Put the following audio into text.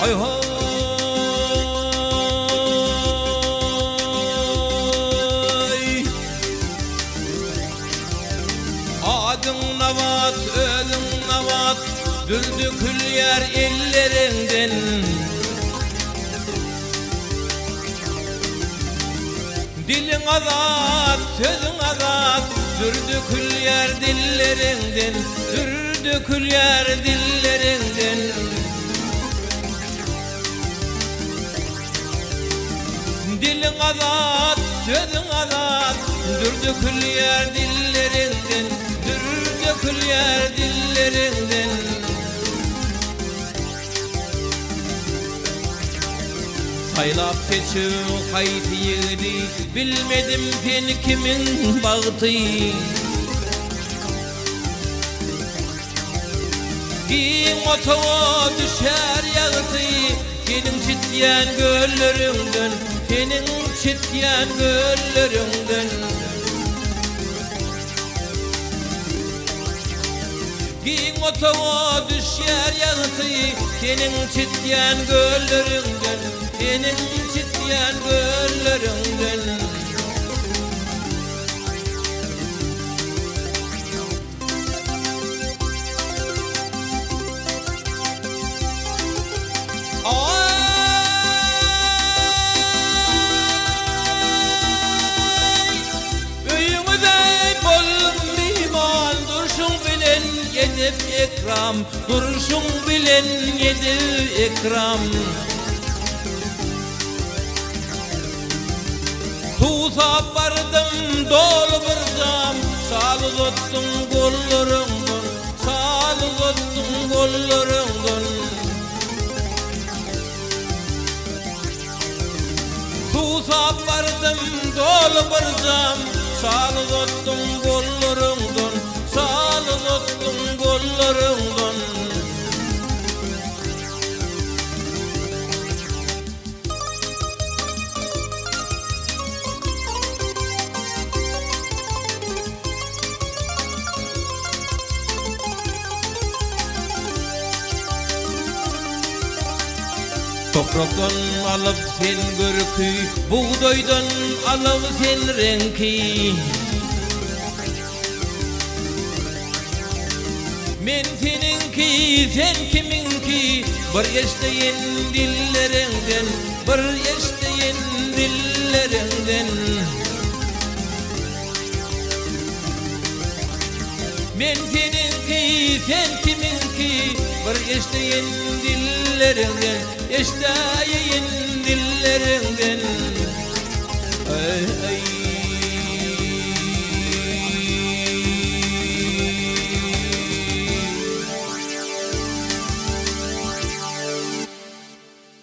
Ay hay. Adın Navat, ölüm Navat, düldü kül yer illerinden. Dilin azat, sözün azat, dürdü kül yer dillerinden, dürdü kül yer dillerinden. Dilin azat, sözün azat, dürdü kül yer dillerinden, dürdü kül yer dillerinden. Saylap keçi kayıt yedi, bilmedim fen kimin bağıtı. Giyin otoğa düşer yağıtı, senin çityen gölleründen, senin çityen gölleründen. Giyin otoğa düşer yağıtı, senin çityen gölleründen, senin çityen gölleründen. Yedip ikram, duruşun bilen yedip ikram. Tuğsa vardım dolu bir zam, salı tuttun kollarından, salı tuttun kollarından. Tuğsa vardım dolu bir zam, salı tuttun kollarından, salı tuttun kollarından. Topraktan alıp sen görkü, buğdaydan alıp sen renki. Men seninki, sen kiminki, bir yaştayin dillerinden, bir yaştayin dillerinden. Men seninki, sen kiminki, bir yaştayin dillerinden, yaştayin dillerinden.